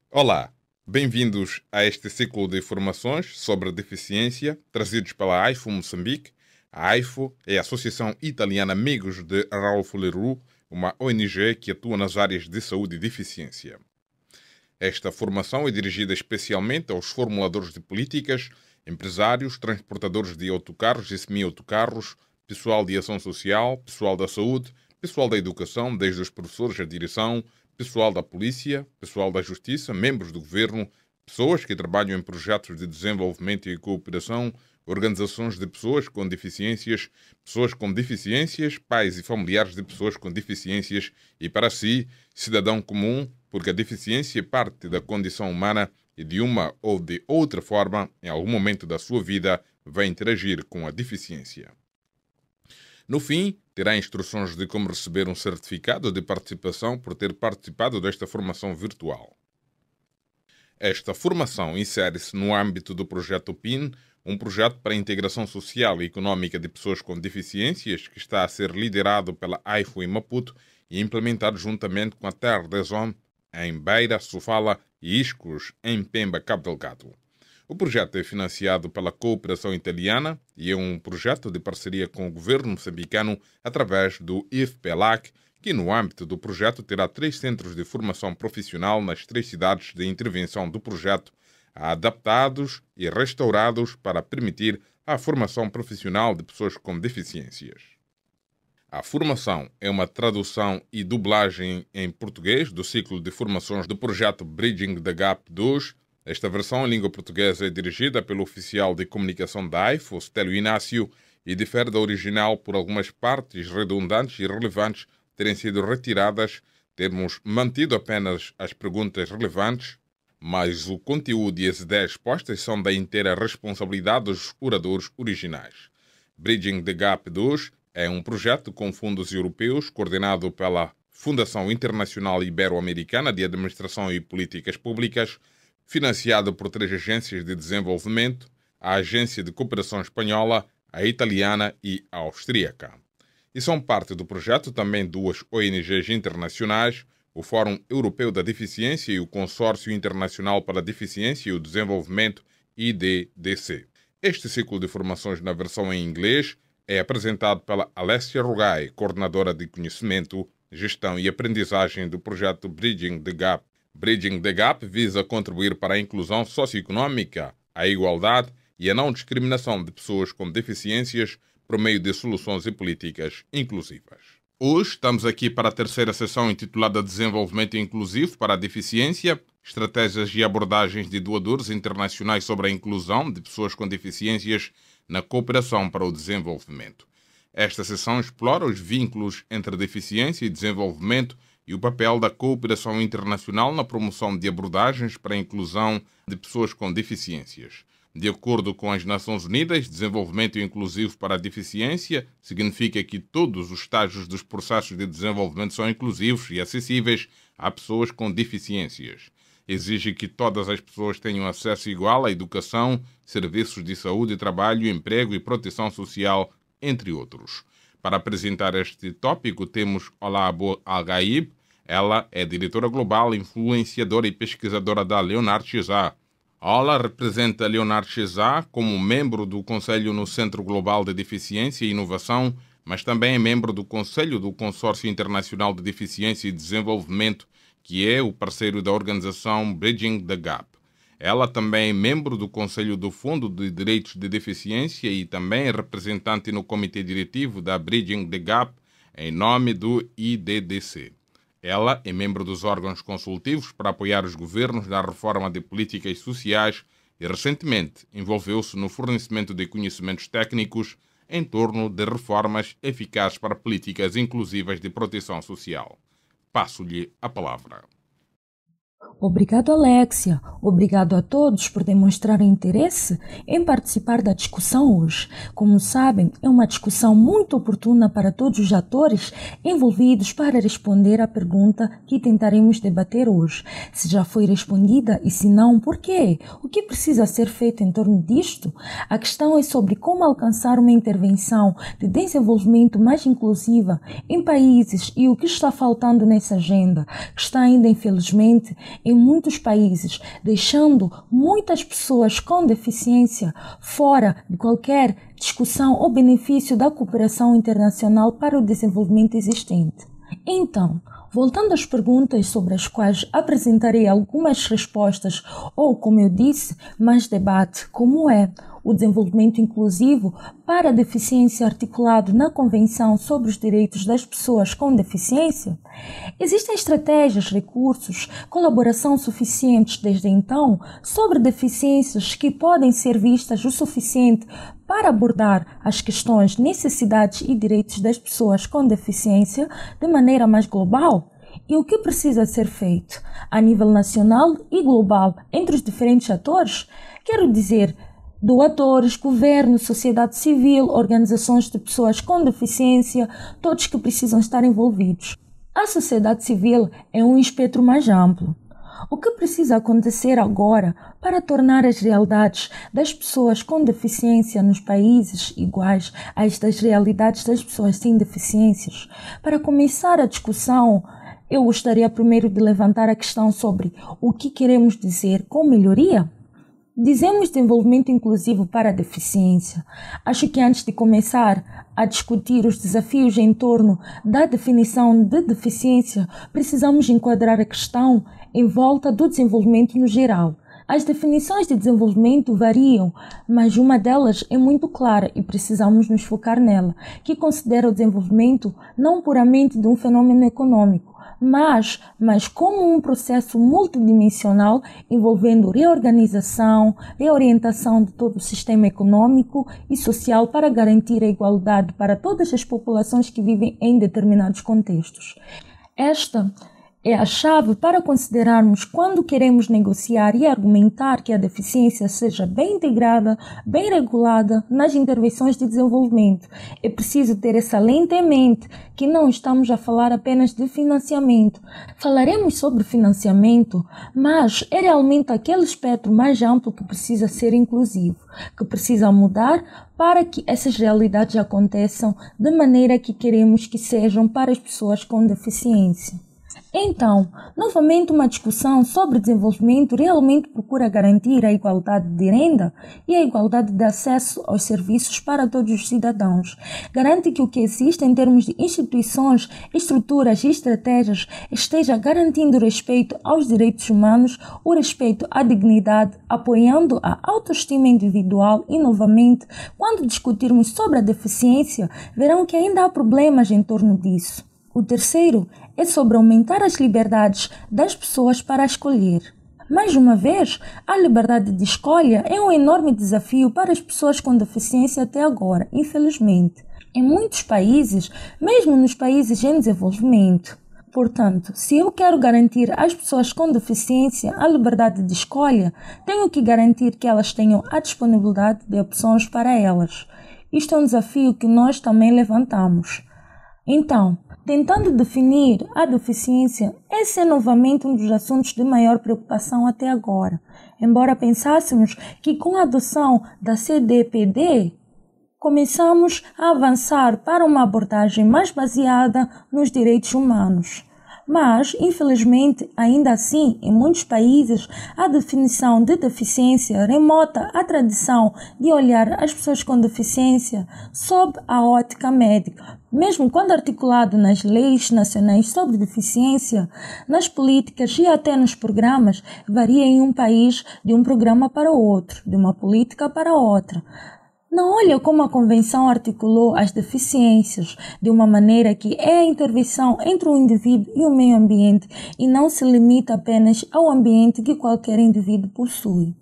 Olá, bem-vindos a este ciclo de informações sobre deficiência trazidos pela AIFO Moçambique. A AIFO é a Associação Italiana Amigos de Raul Leroux, uma ONG que atua nas áreas de saúde e deficiência. Esta formação é dirigida especialmente aos formuladores de políticas, empresários, transportadores de autocarros e semi-autocarros, pessoal de ação social, pessoal da saúde, pessoal da educação, desde os professores à direção, pessoal da polícia, pessoal da justiça, membros do governo, pessoas que trabalham em projetos de desenvolvimento e cooperação, organizações de pessoas com deficiências, pais e familiares de pessoas com deficiências e, para si, cidadão comum, porque a deficiência é parte da condição humana e de uma ou de outra forma, em algum momento da sua vida, vai interagir com a deficiência. No fim, terá instruções de como receber um certificado de participação por ter participado desta formação virtual. Esta formação insere-se no âmbito do projeto PIN, um projeto para a integração social e econômica de pessoas com deficiências que está a ser liderado pela AIFO em Maputo e implementado juntamente com a Terra des Hommes em Beira, Sofala e Iscos, em Pemba, Cabo Delgado. O projeto é financiado pela cooperação italiana e é um projeto de parceria com o governo moçambicano através do IFPELAC, que no âmbito do projeto terá 3 centros de formação profissional nas 3 cidades de intervenção do projeto, adaptados e restaurados para permitir a formação profissional de pessoas com deficiências. A formação é uma tradução e dublagem em português do ciclo de formações do projeto Bridging the Gap 2. Esta versão em língua portuguesa é dirigida pelo oficial de comunicação da AIFO, Stélio Inácio, e difere da original por algumas partes redundantes e relevantes terem sido retiradas, termos mantido apenas as perguntas relevantes, mas o conteúdo e as ideias expostas são da inteira responsabilidade dos oradores originais. Bridging the Gap 2 é um projeto com fundos europeus coordenado pela Fundação Internacional Ibero-Americana de Administração e Políticas Públicas, financiado por 3 agências de desenvolvimento, a Agência de Cooperação Espanhola, a Italiana e a Austríaca. E são parte do projeto também 2 ONGs internacionais, o Fórum Europeu da Deficiência e o Consórcio Internacional para a Deficiência e o Desenvolvimento, IDDC. Este ciclo de formações na versão em inglês é apresentado pela Alessia Rugai, coordenadora de conhecimento, gestão e aprendizagem do projeto Bridging the Gap. Bridging the Gap visa contribuir para a inclusão socioeconômica, a igualdade e a não discriminação de pessoas com deficiências por meio de soluções e políticas inclusivas. Hoje estamos aqui para a 3ª sessão intitulada Desenvolvimento Inclusivo para a Deficiência, Estratégias e Abordagens de Doadores Internacionais sobre a Inclusão de Pessoas com Deficiências na Cooperação para o Desenvolvimento. Esta sessão explora os vínculos entre deficiência e desenvolvimento e o papel da cooperação internacional na promoção de abordagens para a inclusão de pessoas com deficiências. De acordo com as Nações Unidas, desenvolvimento inclusivo para a deficiência significa que todos os estágios dos processos de desenvolvimento são inclusivos e acessíveis a pessoas com deficiências. Exige que todas as pessoas tenham acesso igual à educação, serviços de saúde, trabalho, emprego e proteção social, entre outros. Para apresentar este tópico, temos Olabo Al-Gaib. Ela é diretora global, influenciadora e pesquisadora da Leonard Chezat. Ela representa a Leonard Chezat como membro do Conselho no Centro Global de Deficiência e Inovação, mas também é membro do Conselho do Consórcio Internacional de Deficiência e Desenvolvimento, que é o parceiro da organização Bridging the Gap. Ela também é membro do Conselho do Fundo de Direitos de Deficiência e também é representante no Comitê Diretivo da Bridging the Gap, em nome do IDDC. Ela é membro dos órgãos consultivos para apoiar os governos na reforma de políticas sociais e, recentemente, envolveu-se no fornecimento de conhecimentos técnicos em torno de reformas eficazes para políticas inclusivas de proteção social. Passo-lhe a palavra. Obrigado, Alexia. Obrigado a todos por demonstrarem interesse em participar da discussão hoje. Como sabem, é uma discussão muito oportuna para todos os atores envolvidos para responder à pergunta que tentaremos debater hoje. Se já foi respondida e se não, por quê? O que precisa ser feito em torno disto? A questão é sobre como alcançar uma intervenção de desenvolvimento mais inclusiva em países e o que está faltando nessa agenda, que está ainda, infelizmente, em muitos países, deixando muitas pessoas com deficiência fora de qualquer discussão ou benefício da cooperação internacional para o desenvolvimento existente. Então, voltando às perguntas sobre as quais apresentarei algumas respostas ou, como eu disse, mais debate, como é o desenvolvimento inclusivo para a deficiência articulado na Convenção sobre os Direitos das Pessoas com Deficiência? Existem estratégias, recursos, colaboração suficientes desde então sobre deficiências que podem ser vistas o suficiente para abordar as questões, necessidades e direitos das pessoas com deficiência de maneira mais global? E o que precisa ser feito a nível nacional e global entre os diferentes atores? Quero dizer, doadores, governo, sociedade civil, organizações de pessoas com deficiência, todos que precisam estar envolvidos. A sociedade civil é um espectro mais amplo. O que precisa acontecer agora para tornar as realidades das pessoas com deficiência nos países iguais às das realidades das pessoas sem deficiências? Para começar a discussão, eu gostaria primeiro de levantar a questão sobre o que queremos dizer com melhoria. Dizemos desenvolvimento inclusivo para a deficiência. Acho que antes de começar a discutir os desafios em torno da definição de deficiência, precisamos enquadrar a questão em volta do desenvolvimento no geral. As definições de desenvolvimento variam, mas uma delas é muito clara e precisamos nos focar nela, que considera o desenvolvimento não puramente de um fenômeno econômico, mas como um processo multidimensional envolvendo reorganização, reorientação de todo o sistema econômico e social para garantir a igualdade para todas as populações que vivem em determinados contextos. Esta é a chave para considerarmos quando queremos negociar e argumentar que a deficiência seja bem integrada, bem regulada nas intervenções de desenvolvimento. É preciso ter essa lente em mente, que não estamos a falar apenas de financiamento. Falaremos sobre financiamento, mas é realmente aquele espectro mais amplo que precisa ser inclusivo, que precisa mudar para que essas realidades aconteçam da maneira que queremos que sejam para as pessoas com deficiência. Então, novamente uma discussão sobre desenvolvimento realmente procura garantir a igualdade de renda e a igualdade de acesso aos serviços para todos os cidadãos. Garante que o que existe em termos de instituições, estruturas e estratégias esteja garantindo o respeito aos direitos humanos, o respeito à dignidade, apoiando a autoestima individual e, novamente, quando discutirmos sobre a deficiência, verão que ainda há problemas em torno disso. O terceiro é sobre aumentar as liberdades das pessoas para escolher. Mais uma vez, a liberdade de escolha é um enorme desafio para as pessoas com deficiência até agora, infelizmente. Em muitos países, mesmo nos países em desenvolvimento. Portanto, se eu quero garantir às pessoas com deficiência a liberdade de escolha, tenho que garantir que elas tenham a disponibilidade de opções para elas. Isto é um desafio que nós também levantamos. Então, tentando definir a deficiência, esse é novamente um dos assuntos de maior preocupação até agora. Embora pensássemos que com a adoção da CDPD, começamos a avançar para uma abordagem mais baseada nos direitos humanos. Mas, infelizmente, ainda assim, em muitos países, a definição de deficiência remota a tradição de olhar as pessoas com deficiência sob a ótica médica, mesmo quando articulado nas leis nacionais sobre deficiência, nas políticas e até nos programas, varia em um país de um programa para o outro, de uma política para outra. Não olha como a Convenção articulou as deficiências de uma maneira que é a intervenção entre o indivíduo e o meio ambiente e não se limita apenas ao ambiente que qualquer indivíduo possui.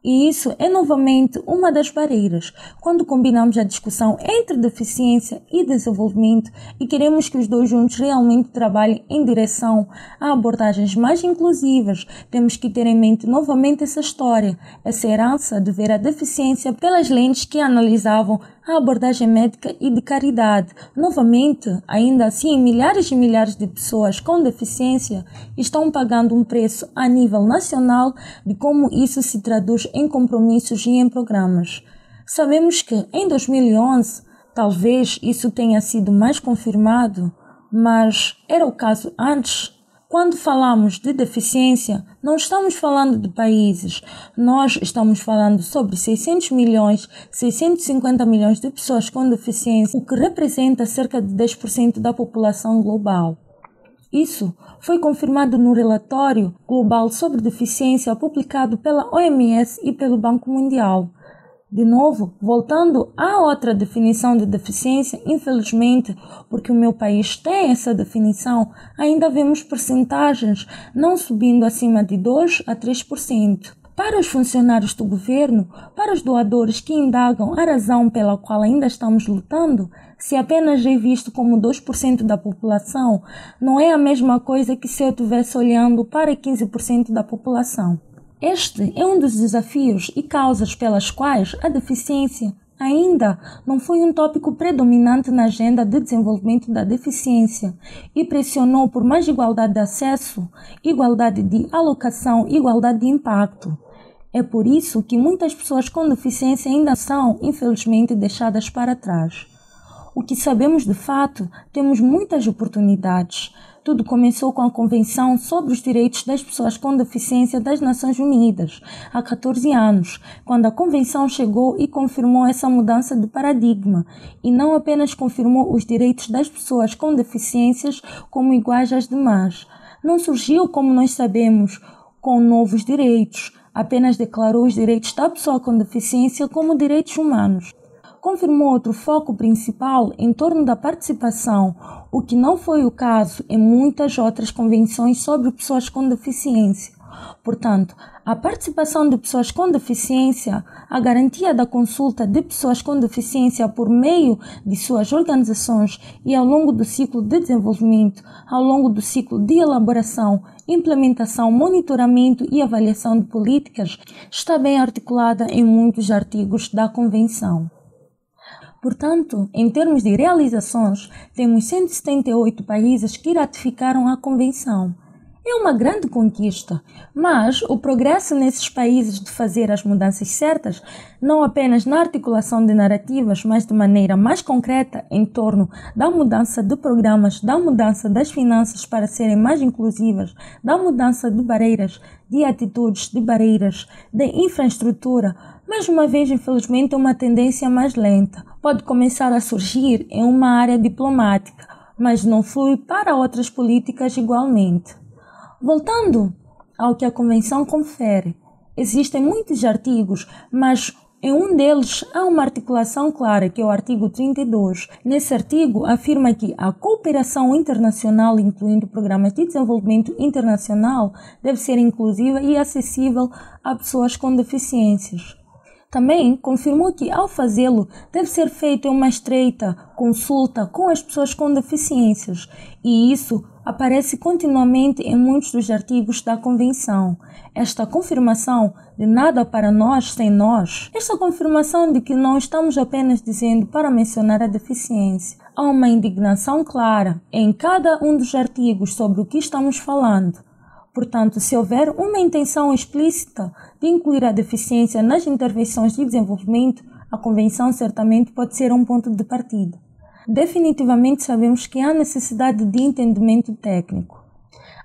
E isso é novamente uma das barreiras quando combinamos a discussão entre deficiência e desenvolvimento e queremos que os dois juntos realmente trabalhem em direção a abordagens mais inclusivas. Temos que ter em mente novamente essa história, essa herança de ver a deficiência pelas lentes que analisavam a abordagem médica e de caridade. Novamente, ainda assim, milhares e milhares de pessoas com deficiência estão pagando um preço a nível nacional de como isso se traduz em compromissos e em programas. Sabemos que em 2011, talvez isso tenha sido mais confirmado, mas era o caso antes. Quando falamos de deficiência, não estamos falando de países. Nós estamos falando sobre 600 milhões, 650 milhões de pessoas com deficiência, o que representa cerca de 10% da população global. Isso foi confirmado no relatório global sobre deficiência publicado pela OMS e pelo Banco Mundial. De novo, voltando à outra definição de deficiência, infelizmente, porque o meu país tem essa definição, ainda vemos percentagens não subindo acima de 2 a 3%. Para os funcionários do governo, para os doadores que indagam a razão pela qual ainda estamos lutando, se apenas é visto como 2% da população, não é a mesma coisa que se eu estivesse olhando para 15% da população. Este é um dos desafios e causas pelas quais a deficiência ainda não foi um tópico predominante na agenda de desenvolvimento da deficiência e pressionou por mais igualdade de acesso, igualdade de alocação, igualdade de impacto. É por isso que muitas pessoas com deficiência ainda são, infelizmente, deixadas para trás. O que sabemos de fato, temos muitas oportunidades. Tudo começou com a Convenção sobre os Direitos das Pessoas com Deficiência das Nações Unidas, há 14 anos, quando a Convenção chegou e confirmou essa mudança de paradigma, e não apenas confirmou os direitos das pessoas com deficiências como iguais às demais. Não surgiu, como nós sabemos, com novos direitos, apenas declarou os direitos da pessoa com deficiência como direitos humanos. Confirmou outro foco principal em torno da participação, o que não foi o caso em muitas outras convenções sobre pessoas com deficiência. Portanto, a participação de pessoas com deficiência, a garantia da consulta de pessoas com deficiência por meio de suas organizações e ao longo do ciclo de desenvolvimento, ao longo do ciclo de elaboração, implementação, monitoramento e avaliação de políticas, está bem articulada em muitos artigos da Convenção. Portanto, em termos de realizações, temos 178 países que ratificaram a Convenção. É uma grande conquista, mas o progresso nesses países de fazer as mudanças certas, não apenas na articulação de narrativas, mas de maneira mais concreta em torno da mudança de programas, da mudança das finanças para serem mais inclusivas, da mudança de barreiras, de atitudes, de barreiras, de infraestrutura, mais uma vez, infelizmente, é uma tendência mais lenta. Pode começar a surgir em uma área diplomática, mas não flui para outras políticas igualmente. Voltando ao que a Convenção confere, existem muitos artigos, mas em um deles há uma articulação clara, que é o artigo 32. Nesse artigo, afirma que a cooperação internacional, incluindo programas de desenvolvimento internacional, deve ser inclusiva e acessível a pessoas com deficiências. Também confirmou que, ao fazê-lo, deve ser feito em uma estreita consulta com as pessoas com deficiências, e isso aparece continuamente em muitos dos artigos da Convenção. Esta confirmação de nada para nós sem nós, esta confirmação de que não estamos apenas dizendo para mencionar a deficiência. Há uma indignação clara em cada um dos artigos sobre o que estamos falando. Portanto, se houver uma intenção explícita de incluir a deficiência nas intervenções de desenvolvimento, a Convenção certamente pode ser um ponto de partida. Definitivamente sabemos que há necessidade de entendimento técnico.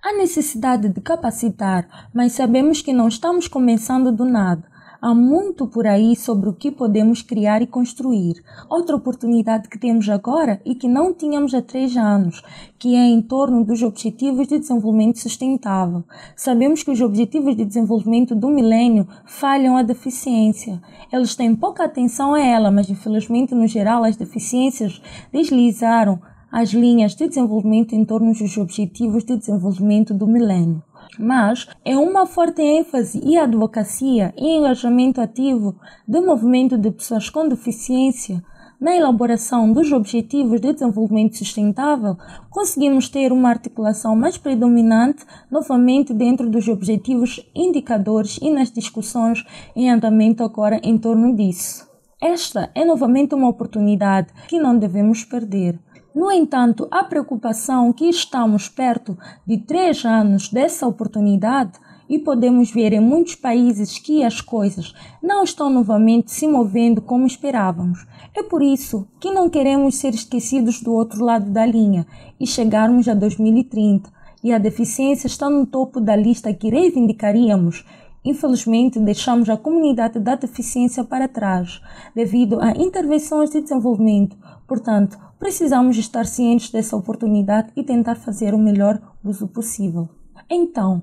Há necessidade de capacitar, mas sabemos que não estamos começando do nada. Há muito por aí sobre o que podemos criar e construir. Outra oportunidade que temos agora e que não tínhamos há 3 anos, que é em torno dos Objetivos de Desenvolvimento Sustentável. Sabemos que os Objetivos de Desenvolvimento do Milênio falham a deficiência. Eles têm pouca atenção a ela, mas infelizmente, no geral, as deficiências deslizaram as linhas de desenvolvimento em torno dos Objetivos de Desenvolvimento do Milênio. Mas é uma forte ênfase e advocacia e engajamento ativo do movimento de pessoas com deficiência na elaboração dos Objetivos de Desenvolvimento Sustentável, conseguimos ter uma articulação mais predominante novamente dentro dos objetivos indicadores e nas discussões em andamento agora em torno disso. Esta é novamente uma oportunidade que não devemos perder. No entanto, a preocupação que estamos perto de 3 anos dessa oportunidade e podemos ver em muitos países que as coisas não estão novamente se movendo como esperávamos. É por isso que não queremos ser esquecidos do outro lado da linha e chegarmos a 2030 e a deficiência está no topo da lista que reivindicaríamos. Infelizmente, deixamos a comunidade da deficiência para trás, devido a intervenções de desenvolvimento. Portanto, precisamos estar cientes dessa oportunidade e tentar fazer o melhor uso possível. Então,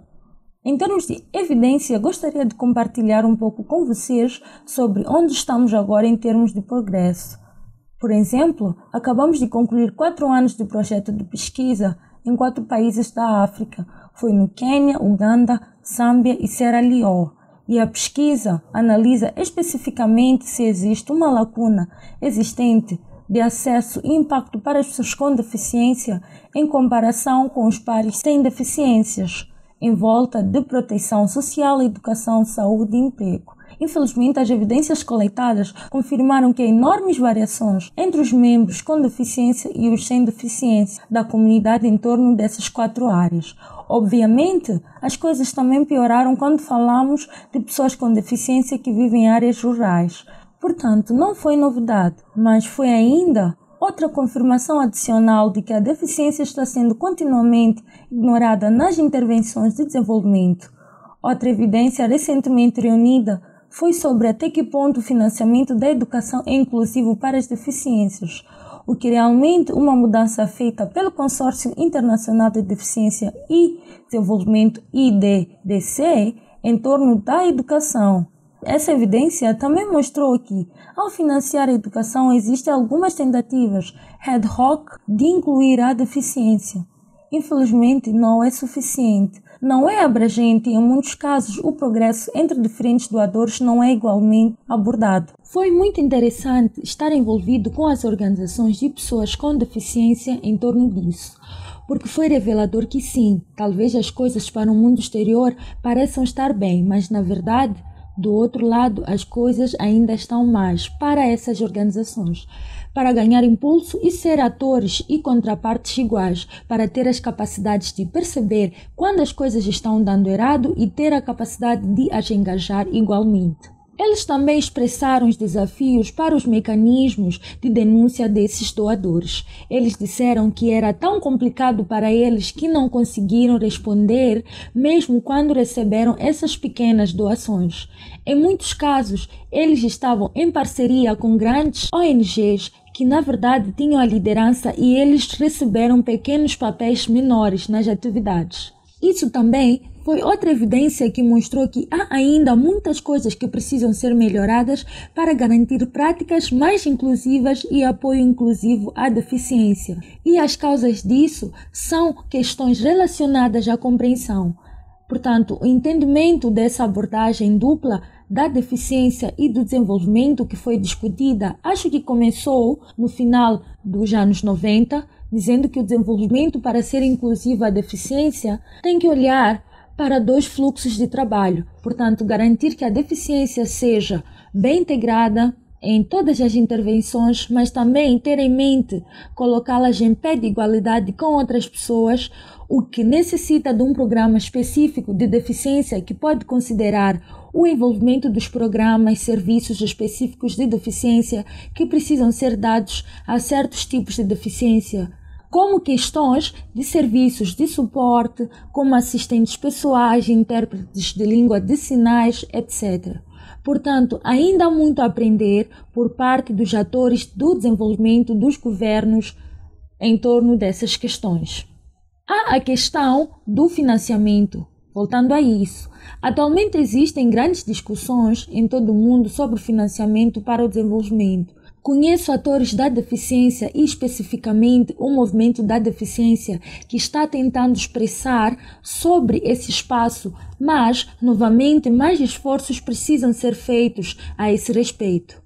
em termos de evidência, gostaria de compartilhar um pouco com vocês sobre onde estamos agora em termos de progresso. Por exemplo, acabamos de concluir 4 anos de projeto de pesquisa em 4 países da África. Foi no Quênia, Uganda, Zâmbia e Sierra Leone. E a pesquisa analisa especificamente se existe uma lacuna existente de acesso e impacto para as pessoas com deficiência em comparação com os pares sem deficiências, em volta de proteção social, educação, saúde e emprego. Infelizmente, as evidências coletadas confirmaram que há enormes variações entre os membros com deficiência e os sem deficiência da comunidade em torno dessas 4 áreas. Obviamente, as coisas também pioraram quando falamos de pessoas com deficiência que vivem em áreas rurais. Portanto, não foi novidade, mas foi ainda outra confirmação adicional de que a deficiência está sendo continuamente ignorada nas intervenções de desenvolvimento. Outra evidência recentemente reunida foi sobre até que ponto o financiamento da educação é inclusivo para as deficiências, o que realmente uma mudança feita pelo Consórcio Internacional de Deficiência e Desenvolvimento IDDC em torno da educação. Essa evidência também mostrou que, ao financiar a educação, existem algumas tentativas ad hoc de incluir a deficiência. Infelizmente, não é suficiente. Não é abrangente e, em muitos casos, o progresso entre diferentes doadores não é igualmente abordado. Foi muito interessante estar envolvido com as organizações de pessoas com deficiência em torno disso, porque foi revelador que sim, talvez as coisas para o mundo exterior pareçam estar bem, mas na verdade, do outro lado, as coisas ainda estão mais para essas organizações, para ganhar impulso e ser atores e contrapartes iguais, para ter as capacidades de perceber quando as coisas estão dando errado e ter a capacidade de as engajar igualmente. Eles também expressaram os desafios para os mecanismos de denúncia desses doadores. Eles disseram que era tão complicado para eles que não conseguiram responder mesmo quando receberam essas pequenas doações. Em muitos casos, eles estavam em parceria com grandes ONGs que na verdade tinham a liderança e eles receberam pequenos papéis menores nas atividades. Isso também foi outra evidência que mostrou que há ainda muitas coisas que precisam ser melhoradas para garantir práticas mais inclusivas e apoio inclusivo à deficiência. E as causas disso são questões relacionadas à compreensão. Portanto, o entendimento dessa abordagem dupla da deficiência e do desenvolvimento que foi discutida, acho que começou no final dos anos 90, dizendo que o desenvolvimento, para ser inclusivo à deficiência, tem que olhar para 2 fluxos de trabalho. Portanto, garantir que a deficiência seja bem integrada em todas as intervenções, mas também ter em mente colocá-las em pé de igualdade com outras pessoas, o que necessita de um programa específico de deficiência que pode considerar o envolvimento dos programas, serviços específicos de deficiência que precisam ser dados a certos tipos de deficiência, como questões de serviços de suporte, como assistentes pessoais, intérpretes de língua de sinais, etc. Portanto, ainda há muito a aprender por parte dos atores do desenvolvimento dos governos em torno dessas questões. Há a questão do financiamento. Voltando a isso, atualmente existem grandes discussões em todo o mundo sobre financiamento para o desenvolvimento. Conheço atores da deficiência e especificamente o movimento da deficiência que está tentando expressar sobre esse espaço, mas, novamente, mais esforços precisam ser feitos a esse respeito.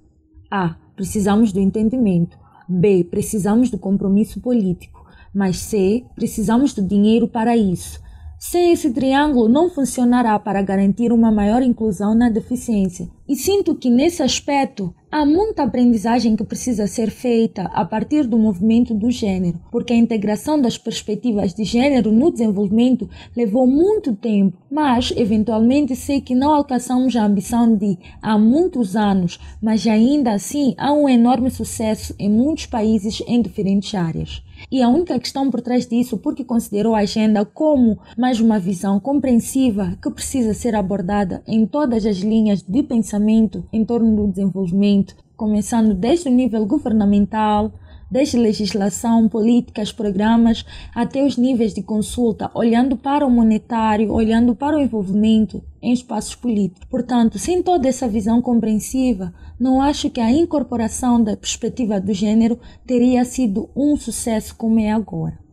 A. Precisamos do entendimento. B. Precisamos do compromisso político. Mas C. Precisamos do dinheiro para isso. Sem esse triângulo não funcionará para garantir uma maior inclusão na deficiência. E sinto que nesse aspecto há muita aprendizagem que precisa ser feita a partir do movimento do gênero, porque a integração das perspectivas de gênero no desenvolvimento levou muito tempo, mas eventualmente sei que não alcançamos a ambição de há muitos anos, mas ainda assim há um enorme sucesso em muitos países em diferentes áreas. E a única questão por trás disso, porque considerou a agenda como mais uma visão compreensiva que precisa ser abordada em todas as linhas de pensamento em torno do desenvolvimento, começando desde o nível governamental, desde legislação, políticas, programas, até os níveis de consulta, olhando para o monetário, olhando para o envolvimento em espaços políticos. Portanto, sem toda essa visão compreensiva, não acho que a incorporação da perspectiva do gênero teria sido um sucesso como é agora.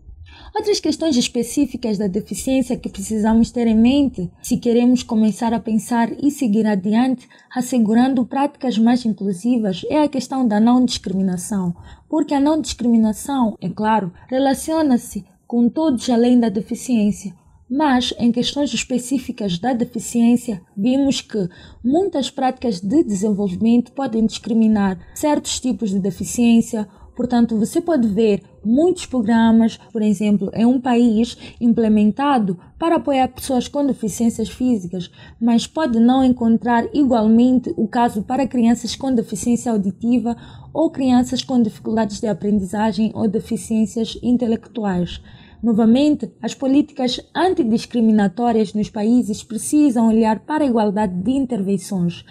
Outras questões específicas da deficiência que precisamos ter em mente se queremos começar a pensar e seguir adiante, assegurando práticas mais inclusivas, é a questão da não discriminação, porque a não discriminação, é claro, relaciona-se com todos além da deficiência. Mas, em questões específicas da deficiência, vimos que muitas práticas de desenvolvimento podem discriminar certos tipos de deficiência. Portanto, você pode ver muitos programas, por exemplo, em um país implementado para apoiar pessoas com deficiências físicas, mas pode não encontrar igualmente o caso para crianças com deficiência auditiva ou crianças com dificuldades de aprendizagem ou deficiências intelectuais. Novamente, as políticas antidiscriminatórias nos países precisam olhar para a igualdade de intervenções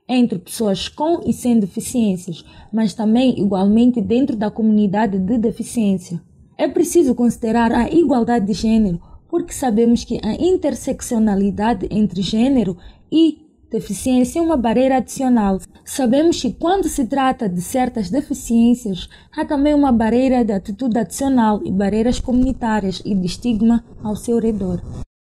entre pessoas com e sem deficiências, mas também igualmente dentro da comunidade de deficiência. É preciso considerar a igualdade de gênero, porque sabemos que a interseccionalidade entre gênero e deficiência é uma barreira adicional. Sabemos que quando se trata de certas deficiências, há também uma barreira de atitude adicional e barreiras comunitárias e de estigma ao seu redor.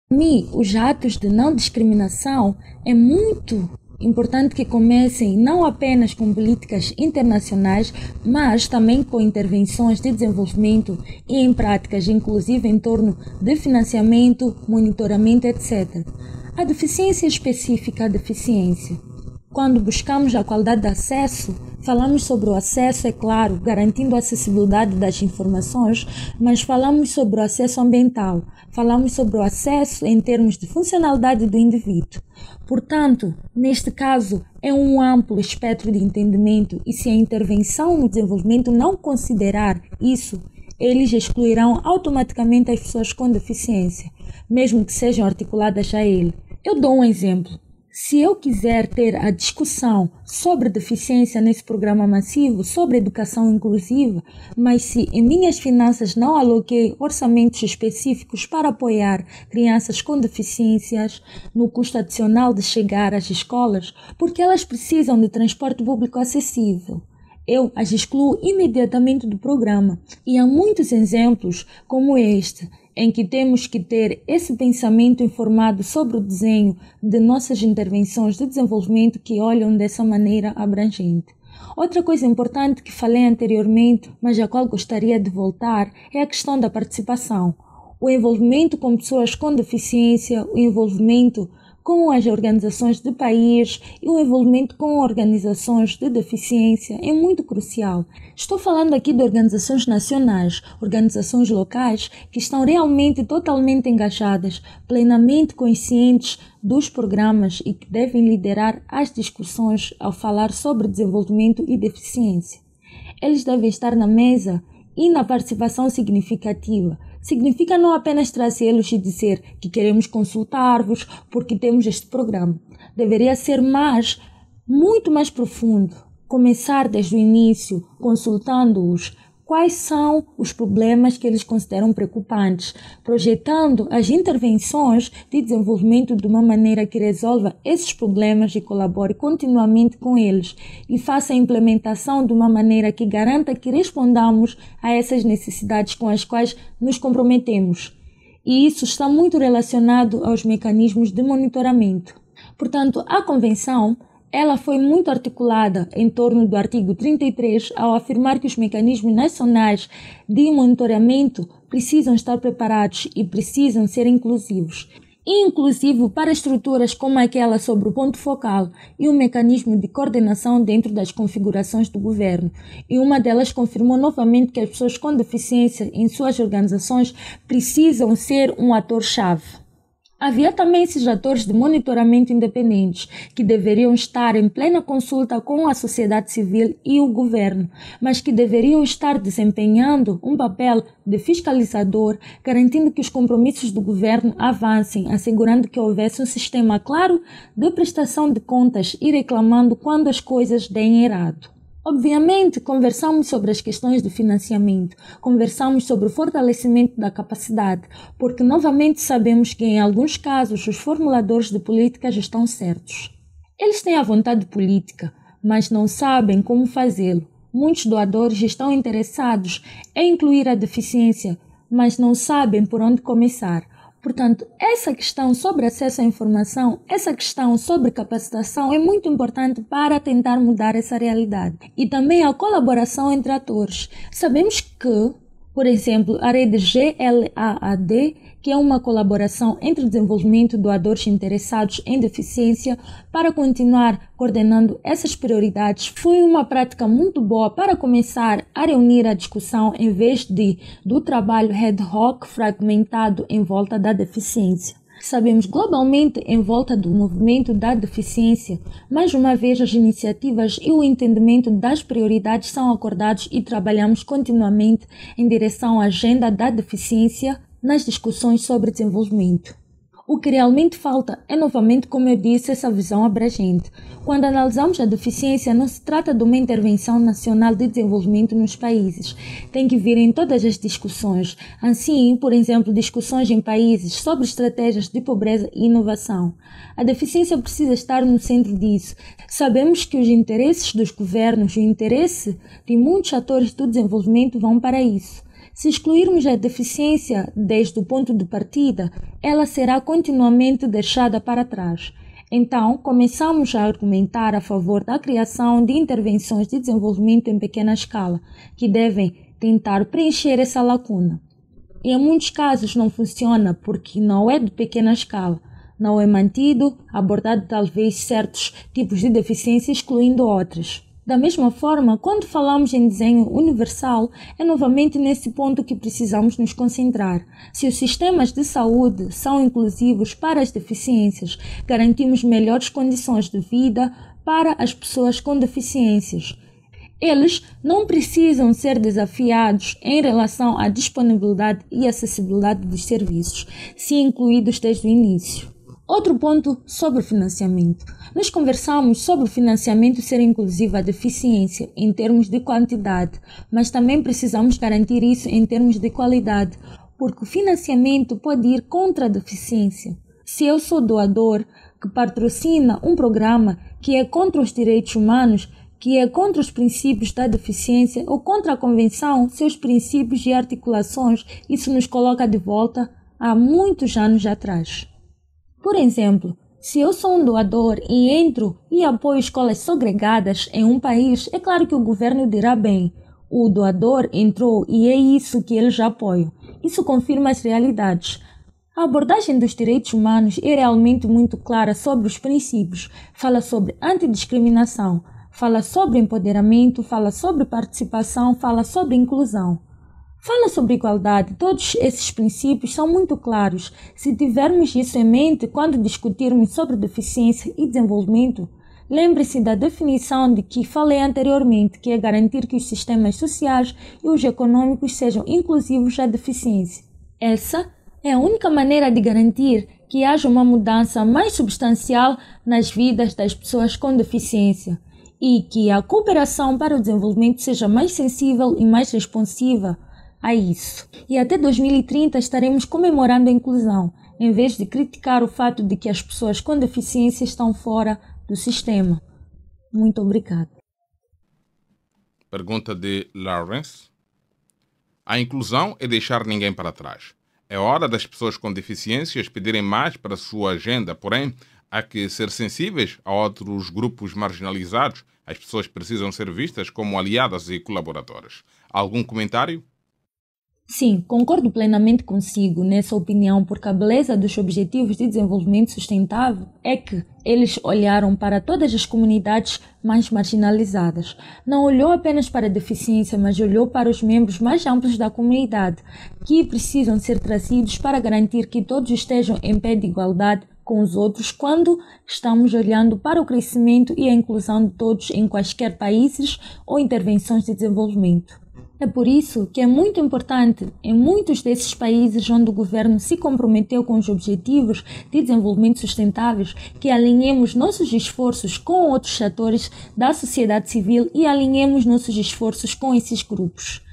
Para mim, os atos de não discriminação é muito importante que comecem não apenas com políticas internacionais, mas também com intervenções de desenvolvimento e em práticas, inclusive em torno de financiamento, monitoramento, etc. A deficiência específica à deficiência. Quando buscamos a qualidade de acesso, falamos sobre o acesso, é claro, garantindo a acessibilidade das informações, mas falamos sobre o acesso ambiental, falamos sobre o acesso em termos de funcionalidade do indivíduo. Portanto, neste caso, é um amplo espectro de entendimento e se a intervenção no desenvolvimento não considerar isso, eles excluirão automaticamente as pessoas com deficiência, mesmo que sejam articuladas a ele. Eu dou um exemplo. Se eu quiser ter a discussão sobre deficiência nesse programa massivo, sobre educação inclusiva, mas se em minhas finanças não aloquei orçamentos específicos para apoiar crianças com deficiências no custo adicional de chegar às escolas, porque elas precisam de transporte público acessível, eu as excluo imediatamente do programa. E há muitos exemplos como este, em que temos que ter esse pensamento informado sobre o desenho de nossas intervenções de desenvolvimento que olham dessa maneira abrangente. Outra coisa importante que falei anteriormente, mas a qual gostaria de voltar, é a questão da participação. O envolvimento com pessoas com deficiência, o envolvimento com as organizações de país e o envolvimento com organizações de deficiência é muito crucial. Estou falando aqui de organizações nacionais, organizações locais que estão realmente totalmente engajadas, plenamente conscientes dos programas e que devem liderar as discussões ao falar sobre desenvolvimento e deficiência. Eles devem estar na mesa e na participação significativa. Significa não apenas trazê-los e dizer que queremos consultar-vos porque temos este programa. Deveria ser muito mais profundo. Começar desde o início, consultando-os quais são os problemas que eles consideram preocupantes, projetando as intervenções de desenvolvimento de uma maneira que resolva esses problemas e colabore continuamente com eles e faça a implementação de uma maneira que garanta que respondamos a essas necessidades com as quais nos comprometemos. E isso está muito relacionado aos mecanismos de monitoramento. Portanto, a Convenção ela foi muito articulada em torno do artigo 33 ao afirmar que os mecanismos nacionais de monitoramento precisam estar preparados e precisam ser inclusivos. Inclusivo para estruturas como aquela sobre o ponto focal e o mecanismo de coordenação dentro das configurações do governo. E uma delas confirmou novamente que as pessoas com deficiência em suas organizações precisam ser um ator-chave. Havia também esses atores de monitoramento independentes, que deveriam estar em plena consulta com a sociedade civil e o governo, mas que deveriam estar desempenhando um papel de fiscalizador, garantindo que os compromissos do governo avancem, assegurando que houvesse um sistema claro de prestação de contas e reclamando quando as coisas deem errado. Obviamente, conversamos sobre as questões do financiamento, conversamos sobre o fortalecimento da capacidade, porque novamente sabemos que em alguns casos os formuladores de políticas estão certos. Eles têm a vontade política, mas não sabem como fazê-lo. Muitos doadores estão interessados em incluir a deficiência, mas não sabem por onde começar. Portanto, essa questão sobre acesso à informação, essa questão sobre capacitação é muito importante para tentar mudar essa realidade. E também a colaboração entre atores. Sabemos que, por exemplo, a rede GLAAD, que é uma colaboração entre o desenvolvimento de doadores interessados em deficiência para continuar coordenando essas prioridades, foi uma prática muito boa para começar a reunir a discussão em vez do trabalho ad hoc fragmentado em volta da deficiência. Sabemos globalmente em volta do movimento da deficiência, mais uma vez as iniciativas e o entendimento das prioridades são acordados e trabalhamos continuamente em direção à agenda da deficiência nas discussões sobre desenvolvimento. O que realmente falta é, novamente, como eu disse, essa visão abrangente. Quando analisamos a deficiência, não se trata de uma intervenção nacional de desenvolvimento nos países. Tem que vir em todas as discussões. Assim, por exemplo, discussões em países sobre estratégias de pobreza e inovação. A deficiência precisa estar no centro disso. Sabemos que os interesses dos governos e o interesse de muitos atores do desenvolvimento vão para isso. Se excluirmos a deficiência desde o ponto de partida, ela será continuamente deixada para trás. Então, começamos a argumentar a favor da criação de intervenções de desenvolvimento em pequena escala, que devem tentar preencher essa lacuna. E em muitos casos não funciona porque não é de pequena escala, não é mantido, abordado talvez certos tipos de deficiência excluindo outros. Da mesma forma, quando falamos em desenho universal, é novamente nesse ponto que precisamos nos concentrar. Se os sistemas de saúde são inclusivos para as deficiências, garantimos melhores condições de vida para as pessoas com deficiências. Eles não precisam ser desafiados em relação à disponibilidade e acessibilidade dos serviços, se incluídos desde o início. Outro ponto sobre o financiamento. Nós conversamos sobre o financiamento ser inclusivo à deficiência em termos de quantidade, mas também precisamos garantir isso em termos de qualidade, porque o financiamento pode ir contra a deficiência. Se eu sou doador que patrocina um programa que é contra os direitos humanos, que é contra os princípios da deficiência ou contra a Convenção, seus princípios e articulações, isso nos coloca de volta há muitos anos atrás. Por exemplo, se eu sou um doador e entro e apoio escolas segregadas em um país, é claro que o governo dirá bem, o doador entrou e é isso que eles apoiam. Isso confirma as realidades. A abordagem dos direitos humanos é realmente muito clara sobre os princípios. Fala sobre antidiscriminação, fala sobre empoderamento, fala sobre participação, fala sobre inclusão. Fala sobre igualdade. Todos esses princípios são muito claros. Se tivermos isso em mente quando discutirmos sobre deficiência e desenvolvimento, lembre-se da definição de que falei anteriormente, que é garantir que os sistemas sociais e os econômicos sejam inclusivos à deficiência. Essa é a única maneira de garantir que haja uma mudança mais substancial nas vidas das pessoas com deficiência e que a cooperação para o desenvolvimento seja mais sensível e mais responsiva a isso. E até 2030 estaremos comemorando a inclusão, em vez de criticar o fato de que as pessoas com deficiência estão fora do sistema. Muito obrigada. Pergunta de Lawrence. A inclusão é deixar ninguém para trás. É hora das pessoas com deficiências pedirem mais para a sua agenda, porém, há que ser sensíveis a outros grupos marginalizados. As pessoas precisam ser vistas como aliadas e colaboradoras. Algum comentário? Sim, concordo plenamente consigo nessa opinião, porque a beleza dos Objetivos de Desenvolvimento Sustentável é que eles olharam para todas as comunidades mais marginalizadas. Não olhou apenas para a deficiência, mas olhou para os membros mais amplos da comunidade, que precisam ser trazidos para garantir que todos estejam em pé de igualdade com os outros quando estamos olhando para o crescimento e a inclusão de todos em quaisquer países ou intervenções de desenvolvimento. É por isso que é muito importante, em muitos desses países onde o governo se comprometeu com os objetivos de desenvolvimento sustentáveis, que alinhemos nossos esforços com outros setores da sociedade civil e alinhemos nossos esforços com esses grupos.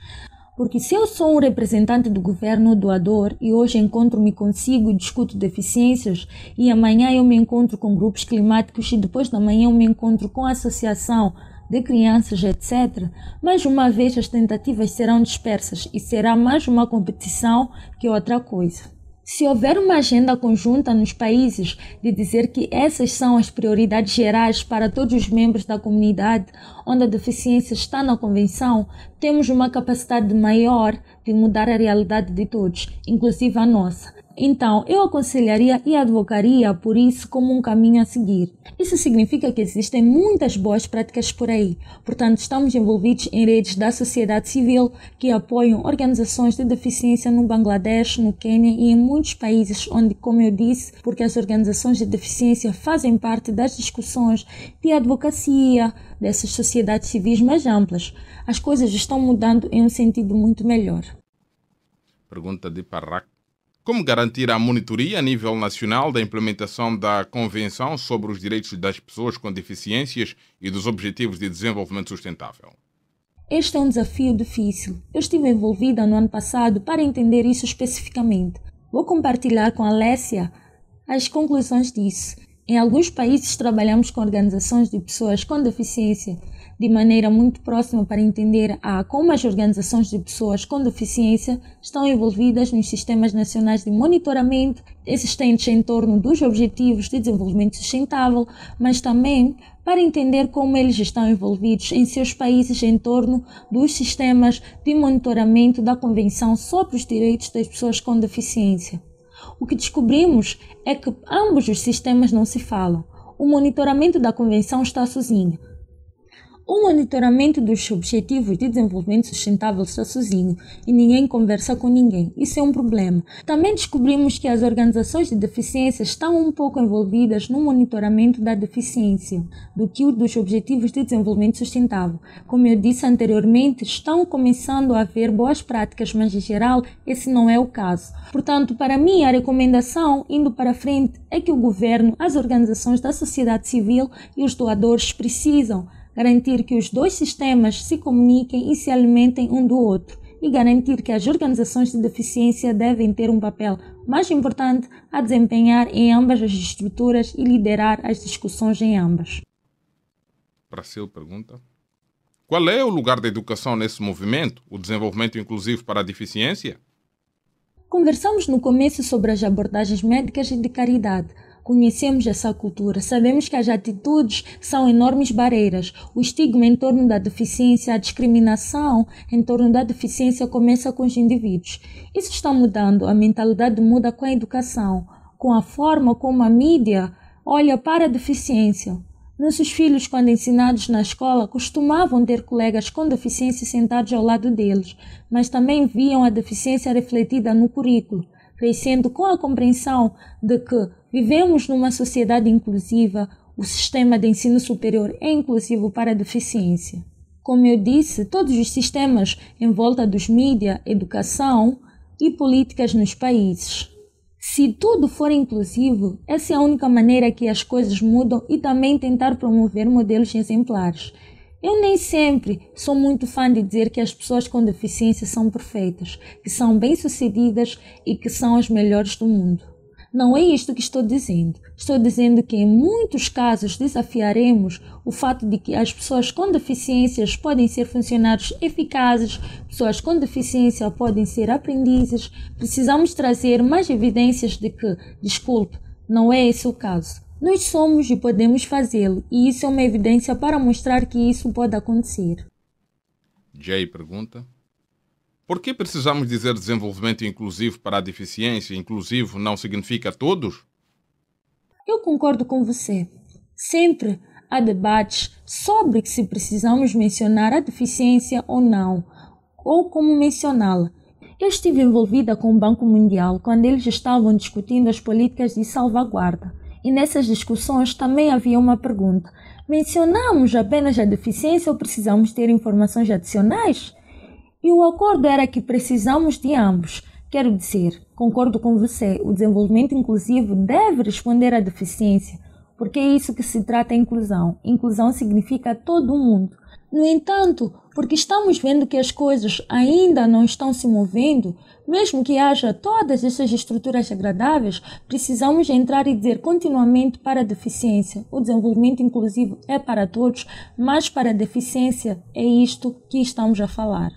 Porque se eu sou um representante do governo ou doador e hoje encontro-me consigo e discuto deficiências e amanhã eu me encontro com grupos climáticos e depois da manhã eu me encontro com a associação de crianças, etc., mais uma vez as tentativas serão dispersas e será mais uma competição que outra coisa. Se houver uma agenda conjunta nos países de dizer que essas são as prioridades gerais para todos os membros da comunidade onde a deficiência está na convenção, temos uma capacidade maior de mudar a realidade de todos, inclusive a nossa. Então, eu aconselharia e advocaria por isso como um caminho a seguir. Isso significa que existem muitas boas práticas por aí. Portanto, estamos envolvidos em redes da sociedade civil que apoiam organizações de deficiência no Bangladesh, no Quênia e em muitos países onde, como eu disse, porque as organizações de deficiência fazem parte das discussões de advocacia dessas sociedades civis mais amplas. As coisas estão mudando em um sentido muito melhor. Pergunta de Parrac. Como garantir a monitoria a nível nacional da implementação da Convenção sobre os Direitos das Pessoas com Deficiências e dos Objetivos de Desenvolvimento Sustentável? Este é um desafio difícil. Eu estive envolvida no ano passado para entender isso especificamente. Vou compartilhar com a Alessia as conclusões disso. Em alguns países trabalhamos com organizações de pessoas com deficiência de maneira muito próxima para entender como as organizações de pessoas com deficiência estão envolvidas nos sistemas nacionais de monitoramento existentes em torno dos Objetivos de Desenvolvimento Sustentável, mas também para entender como eles estão envolvidos em seus países em torno dos sistemas de monitoramento da Convenção sobre os Direitos das Pessoas com Deficiência. O que descobrimos é que ambos os sistemas não se falam. O monitoramento da Convenção está sozinho. O monitoramento dos Objetivos de Desenvolvimento Sustentável está sozinho e ninguém conversa com ninguém. Isso é um problema. Também descobrimos que as organizações de deficiência estão um pouco envolvidas no monitoramento da deficiência do que o dos Objetivos de Desenvolvimento Sustentável. Como eu disse anteriormente, estão começando a haver boas práticas, mas em geral esse não é o caso. Portanto, para mim, a recomendação, indo para frente, é que o governo, as organizações da sociedade civil e os doadores precisam garantir que os dois sistemas se comuniquem e se alimentem um do outro e garantir que as organizações de deficiência devem ter um papel mais importante a desempenhar em ambas as estruturas e liderar as discussões em ambas. Pracil pergunta. Qual é o lugar da educação nesse movimento, o desenvolvimento inclusivo para a deficiência? Conversamos no começo sobre as abordagens médicas e de caridade. Conhecemos essa cultura, sabemos que as atitudes são enormes barreiras. O estigma em torno da deficiência, a discriminação em torno da deficiência começa com os indivíduos. Isso está mudando, a mentalidade muda com a educação, com a forma como a mídia olha para a deficiência. Nossos filhos, quando ensinados na escola, costumavam ter colegas com deficiência sentados ao lado deles, mas também viam a deficiência refletida no currículo, crescendo com a compreensão de que vivemos numa sociedade inclusiva, o sistema de ensino superior é inclusivo para a deficiência. Como eu disse, todos os sistemas em volta dos mídia, educação e políticas nos países. Se tudo for inclusivo, essa é a única maneira que as coisas mudam e também tentar promover modelos exemplares. Eu nem sempre sou muito fã de dizer que as pessoas com deficiência são perfeitas, que são bem-sucedidas e que são as melhores do mundo. Não é isto que estou dizendo. Estou dizendo que em muitos casos desafiaremos o fato de que as pessoas com deficiências podem ser funcionários eficazes, pessoas com deficiência podem ser aprendizes. Precisamos trazer mais evidências de que, desculpe, não é esse o caso. Nós somos e podemos fazê-lo, e isso é uma evidência para mostrar que isso pode acontecer. Jay pergunta. Por que precisamos dizer desenvolvimento inclusivo para a deficiência? Inclusivo não significa todos? Eu concordo com você. Sempre há debates sobre se precisamos mencionar a deficiência ou não, ou como mencioná-la. Eu estive envolvida com o Banco Mundial quando eles estavam discutindo as políticas de salvaguarda. E nessas discussões também havia uma pergunta. Mencionamos apenas a deficiência ou precisamos ter informações adicionais? E o acordo era que precisamos de ambos. Quero dizer, concordo com você, o desenvolvimento inclusivo deve responder à deficiência, porque é isso que se trata a inclusão. Inclusão significa todo mundo. No entanto, porque estamos vendo que as coisas ainda não estão se movendo, mesmo que haja todas essas estruturas agradáveis, precisamos entrar e dizer continuamente para a deficiência. O desenvolvimento inclusivo é para todos, mas para a deficiência é isto que estamos a falar.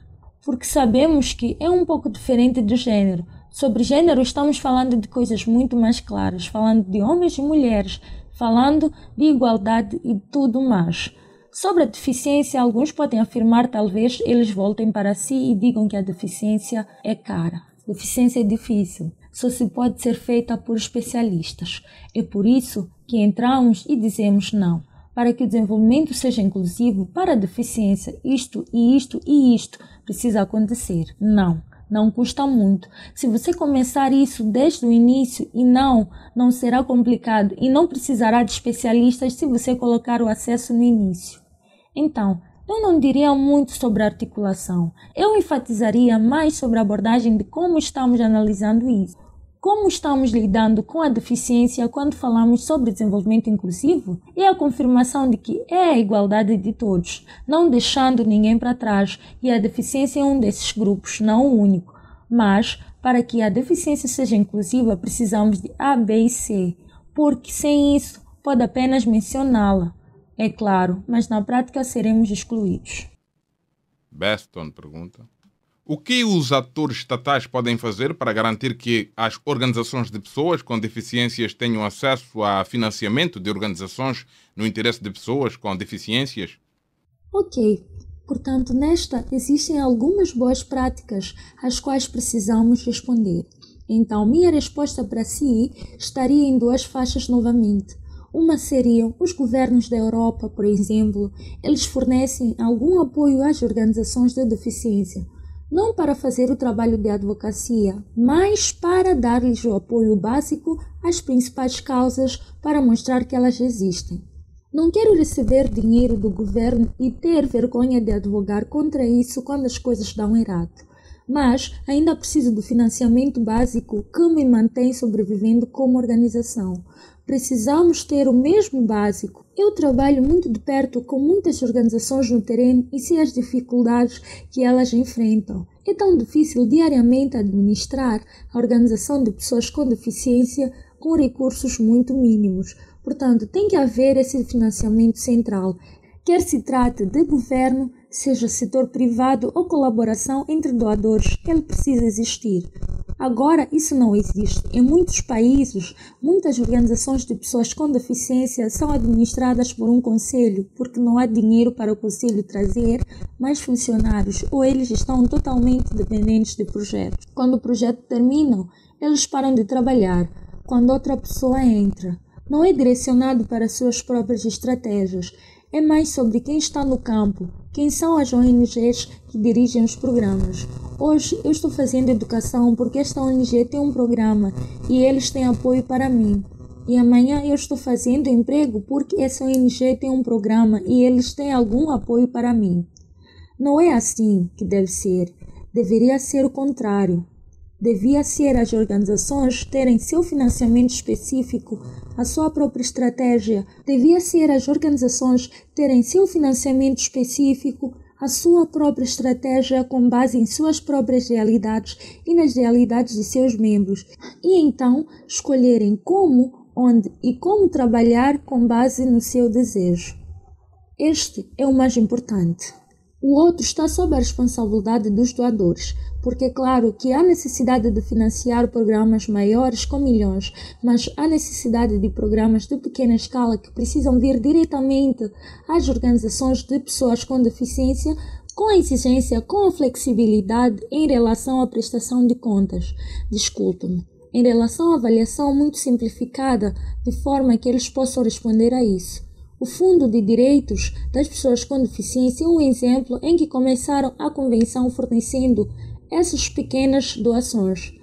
Porque sabemos que é um pouco diferente de gênero. Sobre gênero estamos falando de coisas muito mais claras, falando de homens e mulheres, falando de igualdade e tudo mais. Sobre a deficiência, alguns podem afirmar, talvez eles voltem para si e digam que a deficiência é cara. Deficiência é difícil, só se pode ser feita por especialistas. É por isso que entramos e dizemos não. Para que o desenvolvimento seja inclusivo, para a deficiência, isto e isto e isto precisa acontecer. Não custa muito. Se você começar isso desde o início e não será complicado e não precisará de especialistas se você colocar o acesso no início. Então, eu não diria muito sobre a articulação. Eu enfatizaria mais sobre a abordagem de como estamos analisando isso. Como estamos lidando com a deficiência quando falamos sobre desenvolvimento inclusivo? É a confirmação de que é a igualdade de todos, não deixando ninguém para trás, e a deficiência é um desses grupos, não o único. Mas, para que a deficiência seja inclusiva, precisamos de A, B e C, porque sem isso pode apenas mencioná-la. É claro, mas na prática seremos excluídos. Beston pergunta: o que os atores estatais podem fazer para garantir que as organizações de pessoas com deficiências tenham acesso a financiamento de organizações no interesse de pessoas com deficiências? Ok, portanto, nesta existem algumas boas práticas às quais precisamos responder. Então, minha resposta para si estaria em duas faixas novamente. Uma seriam os governos da Europa, por exemplo, eles fornecem algum apoio às organizações de deficiência, não para fazer o trabalho de advocacia, mas para dar-lhes o apoio básico às principais causas para mostrar que elas existem. Não quero receber dinheiro do governo e ter vergonha de advogar contra isso quando as coisas dão errado. Mas ainda preciso do financiamento básico que me mantém sobrevivendo como organização. Precisamos ter o mesmo básico. Eu trabalho muito de perto com muitas organizações no terreno e sei as dificuldades que elas enfrentam. É tão difícil diariamente administrar a organização de pessoas com deficiência com recursos muito mínimos. Portanto, tem que haver esse financiamento central. Quer se trate de governo, seja setor privado ou colaboração entre doadores, ele precisa existir. Agora, isso não existe. Em muitos países, muitas organizações de pessoas com deficiência são administradas por um conselho, porque não há dinheiro para o conselho trazer mais funcionários, ou eles estão totalmente dependentes de projetos. Quando o projeto termina, eles param de trabalhar. Quando outra pessoa entra, não é direcionado para suas próprias estratégias. É mais sobre quem está no campo, quem são as ONGs que dirigem os programas. Hoje eu estou fazendo educação porque esta ONG tem um programa e eles têm apoio para mim. E amanhã eu estou fazendo emprego porque essa ONG tem um programa e eles têm algum apoio para mim. Não é assim que deve ser. Deveria ser o contrário. Devia ser as organizações terem seu financiamento específico, a sua própria estratégia. Devia ser as organizações terem seu financiamento específico, a sua própria estratégia com base em suas próprias realidades e nas realidades de seus membros. E então escolherem como, onde e como trabalhar com base no seu desejo. Este é o mais importante. O outro está sob a responsabilidade dos doadores, porque é claro que há necessidade de financiar programas maiores com milhões, mas há necessidade de programas de pequena escala que precisam vir diretamente às organizações de pessoas com deficiência com a exigência, com a flexibilidade em relação à prestação de contas. Desculpe-me. Em relação à avaliação muito simplificada, de forma que eles possam responder a isso. O Fundo de Direitos das Pessoas com Deficiência é um exemplo em que começaram a convenção fornecendo essas pequenas doações.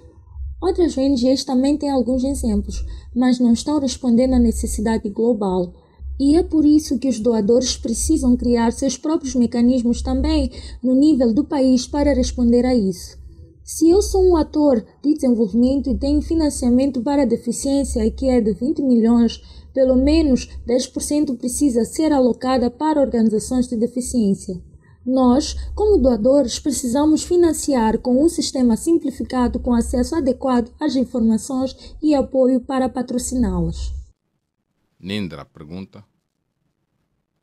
Outras ONGs também têm alguns exemplos, mas não estão respondendo à necessidade global. E é por isso que os doadores precisam criar seus próprios mecanismos também no nível do país para responder a isso. Se eu sou um ator de desenvolvimento e tenho financiamento para a deficiência, que é de 20 milhões, pelo menos 10% precisa ser alocada para organizações de deficiência. Nós, como doadores, precisamos financiar com um sistema simplificado com acesso adequado às informações e apoio para patrociná-las. Nindra pergunta: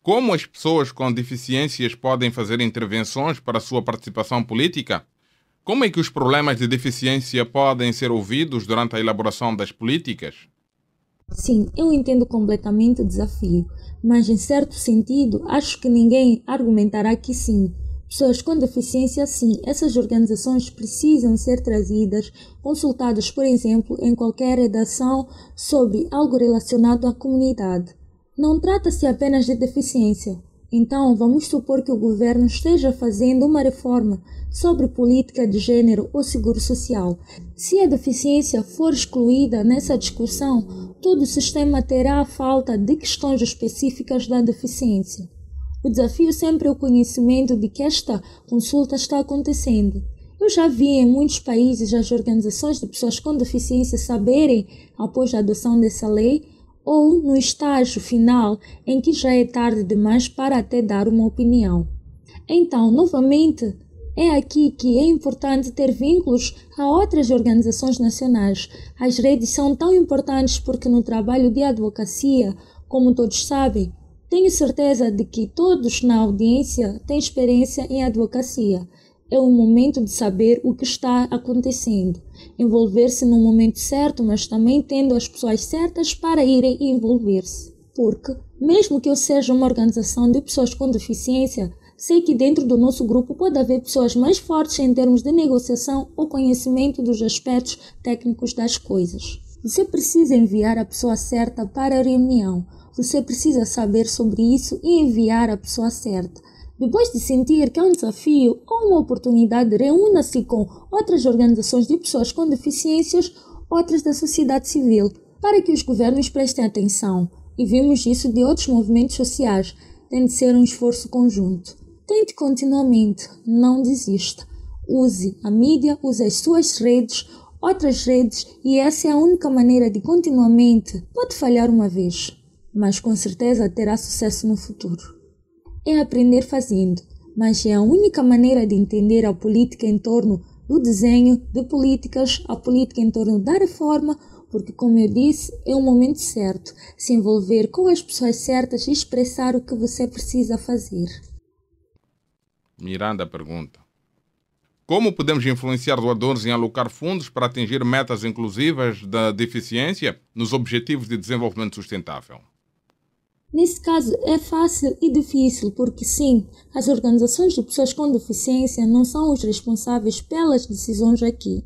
como as pessoas com deficiências podem fazer intervenções para a sua participação política? Como é que os problemas de deficiência podem ser ouvidos durante a elaboração das políticas? Sim, eu entendo completamente o desafio, mas em certo sentido acho que ninguém argumentará que sim. Pessoas com deficiência, sim, essas organizações precisam ser trazidas, consultadas, por exemplo, em qualquer redação sobre algo relacionado à comunidade. Não trata-se apenas de deficiência. Então, vamos supor que o governo esteja fazendo uma reforma sobre política de gênero ou seguro social. Se a deficiência for excluída nessa discussão, todo o sistema terá falta de questões específicas da deficiência. O desafio sempre é o conhecimento de que esta consulta está acontecendo. Eu já vi em muitos países as organizações de pessoas com deficiência saberem, após a adoção dessa lei, ou no estágio final em que já é tarde demais para até dar uma opinião. Então, novamente, é aqui que é importante ter vínculos a outras organizações nacionais. As redes são tão importantes porque no trabalho de advocacia, como todos sabem, tenho certeza de que todos na audiência têm experiência em advocacia. É o momento de saber o que está acontecendo, envolver-se no momento certo, mas também tendo as pessoas certas para irem envolver-se. Porque, mesmo que eu seja uma organização de pessoas com deficiência, sei que dentro do nosso grupo pode haver pessoas mais fortes em termos de negociação ou conhecimento dos aspectos técnicos das coisas. Você precisa enviar a pessoa certa para a reunião. Você precisa saber sobre isso e enviar a pessoa certa. Depois de sentir que é um desafio ou uma oportunidade, reúna-se com outras organizações de pessoas com deficiências, outras da sociedade civil, para que os governos prestem atenção. E vimos isso de outros movimentos sociais. Tem de ser um esforço conjunto. Tente continuamente, não desista. Use a mídia, use as suas redes, outras redes, e essa é a única maneira de continuamente. Pode falhar uma vez, mas com certeza terá sucesso no futuro. É aprender fazendo, mas é a única maneira de entender a política em torno do desenho de políticas, a política em torno da reforma, porque, como eu disse, é o momento certo, se envolver com as pessoas certas e expressar o que você precisa fazer. Miranda pergunta: como podemos influenciar doadores em alocar fundos para atingir metas inclusivas da deficiência nos Objetivos de Desenvolvimento Sustentável? Nesse caso, é fácil e difícil, porque sim, as organizações de pessoas com deficiência não são os responsáveis pelas decisões aqui.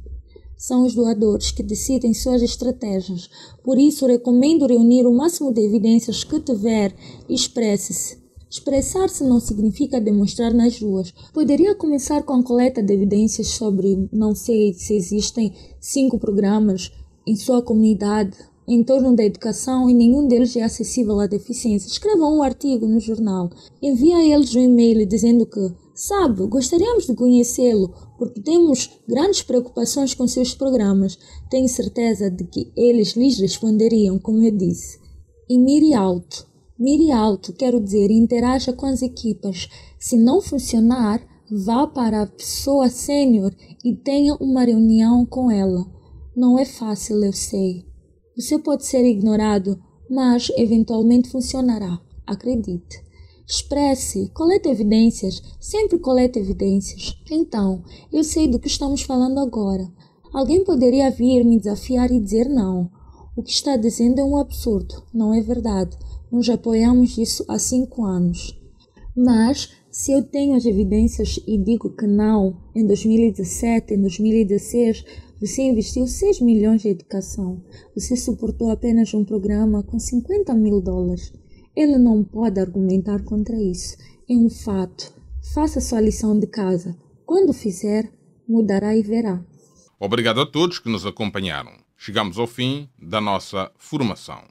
São os doadores que decidem suas estratégias. Por isso, recomendo reunir o máximo de evidências que tiver e expresse-se. Expressar-se não significa demonstrar nas ruas. Poderia começar com a coleta de evidências sobre, não sei se existem 5 programas em sua comunidade em torno da educação e nenhum deles é acessível à deficiência. Escreva um artigo no jornal. Envie a eles um e-mail dizendo que, sabe, gostaríamos de conhecê-lo porque temos grandes preocupações com seus programas. Tenho certeza de que eles lhes responderiam, como eu disse. E mire alto. Mire alto, quero dizer, interaja com as equipas. Se não funcionar, vá para a pessoa sênior e tenha uma reunião com ela. Não é fácil, eu sei. Você pode ser ignorado, mas eventualmente funcionará. Acredite. Expresse, colete evidências, sempre colete evidências. Então, eu sei do que estamos falando agora. Alguém poderia vir me desafiar e dizer não. O que está dizendo é um absurdo, não é verdade. Nós apoiamos isso há 5 anos. Mas Se eu tenho as evidências e digo que não, em 2017, em 2016, você investiu 6 milhões em educação. Você suportou apenas um programa com 50 mil dólares. Ele não pode argumentar contra isso. É um fato. Faça sua lição de casa. Quando fizer, mudará e verá. Obrigado a todos que nos acompanharam. Chegamos ao fim da nossa formação.